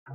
J'ai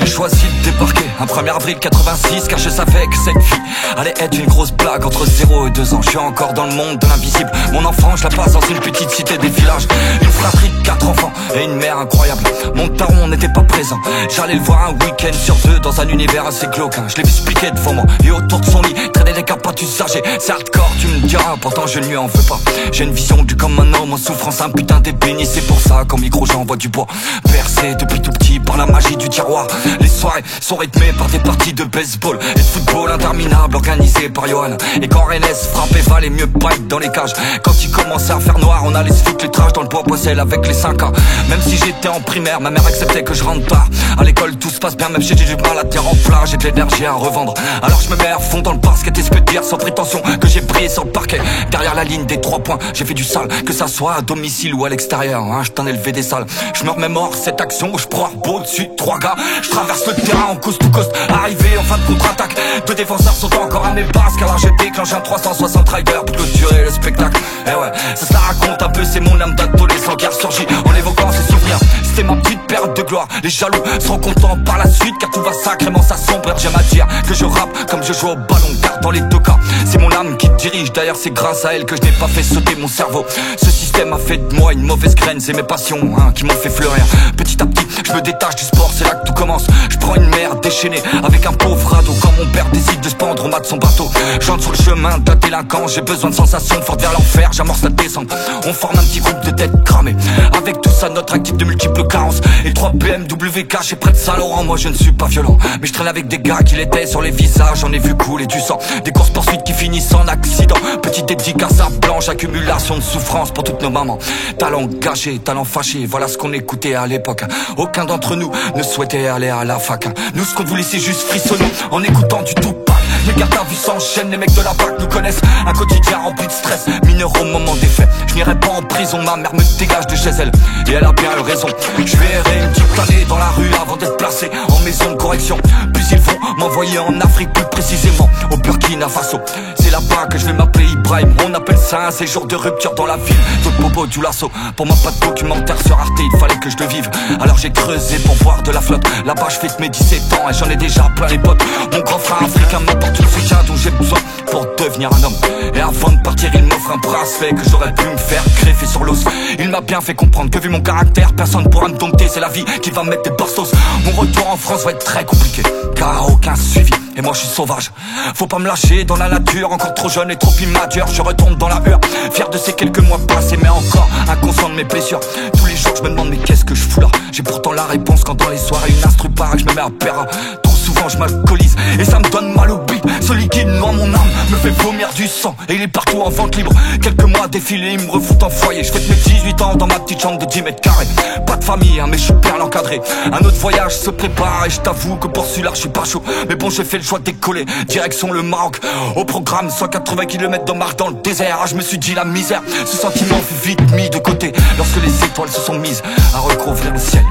choisi de débarquer un 1er avril 86 car je savais que cette vie allait être une grosse blague. Entre 0 et 2 ans, je suis encore dans le monde de l'invisible. Mon enfant, je la passe dans une petite cité des villages. Une fratrie de 4 enfants et une mère incroyable. Mon daron n'était pas présent. J'allais le voir un week-end sur 2 dans un univers assez glauque. Je l'ai vu se piquer devant moi et autour de son lit traîner des capotes usagées. C'est hardcore, tu me diras, pourtant je ne lui en veux pas. J'ai une vision du comme un homme en souffrance, un putain d'ébéni. C'est pour ça qu'en micro j'envoie du bois. Percé depuis tout petit par la magie du tiroir. Les soirées sont rythmées par des parties de baseball et de football interminables organisées par Johan. Et quand Rennes frappait, valait mieux pas être dans les cages. Quand il commençait à faire noir, on allait se foutre les trash dans le bois poissel avec les 5K. Même si j'étais en primaire, ma mère acceptait que je rentre tard. À l'école tout se passe bien, même si j'ai du mal à tenir en plat. J'ai de l'énergie à revendre, alors je me mets à fond dans le basket. Et je peux te dire sans prétention que j'ai brillé sur le parquet. Derrière la ligne des 3 points, j'ai fait du sale, que ça soit à domicile ou à l'extérieur, hein, je t'en ai levé des salles. Je me remémore cette action où je prends beau dessus de 3 gars. Je traverse le terrain en coast to coast, arrivé en fin de contre-attaque. 2 défenseurs sont encore à mes basques, alors je déclenche un 360 rider pour clôturer le spectacle. Et ouais, ça se la raconte un peu, c'est mon âme d'adolescent qui a ressurgi en évoquant ses souvenirs. C'était ma petite période de gloire. Les jaloux seront contents par la suite, car tout va sacrément s'assombrir. J'aime à dire que je rappe comme je joue au ballon, car dans les 2 cas, c'est mon âme qui dirige. D'ailleurs c'est grâce à elle que je n'ai pas fait sauter mon cerveau. Ce système a fait de moi une mauvaise graine. C'est mes passions qui m'ont fait fleurir. Petit à petit je me détache du sport, c'est là que tout commence. Je prends une mer déchaînée avec un pauvre radeau. Quand mon père décide de se pendre au mât de son bateau, j'entre sur le chemin d'un délinquant. J'ai besoin de sensations fortes vers l'enfer, j'amorce la descente. On forme un petit groupe de têtes cramées, avec tout ça notre actif de multiples carences. Et 3 BMW cachés près de Saint-Laurent. Moi je ne suis pas violent, mais je traîne avec des gars qui l'étaient. Sur les visages j'en ai vu couler du sang. Des courses poursuites qui finissent en accident. Petite dédicace à blanche, accumulation de souffrance pour toutes nos mamans. Talent gâché, talent fâché, voilà ce qu'on écoutait à l'époque. Aucun d'entre nous ne souhaitait aller à la fac. Nous ce qu'on voulait c'est juste frissonner en écoutant du tout pas. Les gardes à vue s'enchaînent, les mecs de la fac nous connaissent. Un quotidien rempli de stress, mineur au moment des faits. Je n'irai pas en prison, ma mère me dégage de chez elle. Et elle a bien eu raison. Je vais errer une petite année dans la rue avant d'être placé en maison de correction. Puis ils vont m'envoyer en Afrique, plus précisément au Burkina Faso. C'est là-bas que je vais m'appeler Ibrahim. On appelle ça un séjour de rupture dans la ville de Bobo du Lasso. Pour ma patte documentaire sur Arte, il fallait que je le vive. Alors j'ai creusé pour boire de la flotte. Là-bas je fête mes 17 ans et j'en ai déjà plein les potes. Mon grand frère africain m'apporte tout le soutien dont j'ai besoin pour devenir un homme. Et avant de partir il m'offre un bracelet que j'aurais pu me faire greffer sur l'os. Il m'a bien fait comprendre que vu mon caractère, personne pourra me dompter. C'est la vie qui va me mettre des bastos. Mon retour en France va être très compliqué, car aucun suivi. Et moi je suis sauvage, faut pas me lâcher dans la nature. Encore trop jeune et trop immature, je retourne dans la hure, fier de ces quelques mois passés, mais encore inconscient de mes blessures. Tous les jours je me demande mais qu'est-ce que je fous là. J'ai pourtant la réponse quand dans les soirées une instru part et que je me mets à perdre. Trop souvent je m'alcoolise et ça me donne mal au bip. Ce liquide dans mon âme me fait vomir du sang et il est partout en vente libre. Quelques mois défilés, il me refoute en foyer. Je fête mes 18 ans dans ma petite chambre de 10 mètres carrés. Pas de famille mais je suis bien encadré. Un autre voyage se prépare et je t'avoue que pour celui-là je suis pas chaud. Mais bon j'ai fait le choix de décoller, direction le Maroc. Au programme 180 km de marche dans le désert. Je me suis dit la misère, ce sentiment fut vite mis de côté lorsque les étoiles se sont mises à recouvrir le ciel.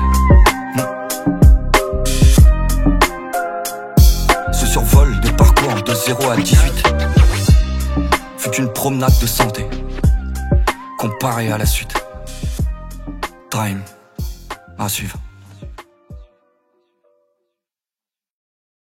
Ce survol de parcours de 0 à 18 fut une promenade de santé comparée à la suite. Time à suivre.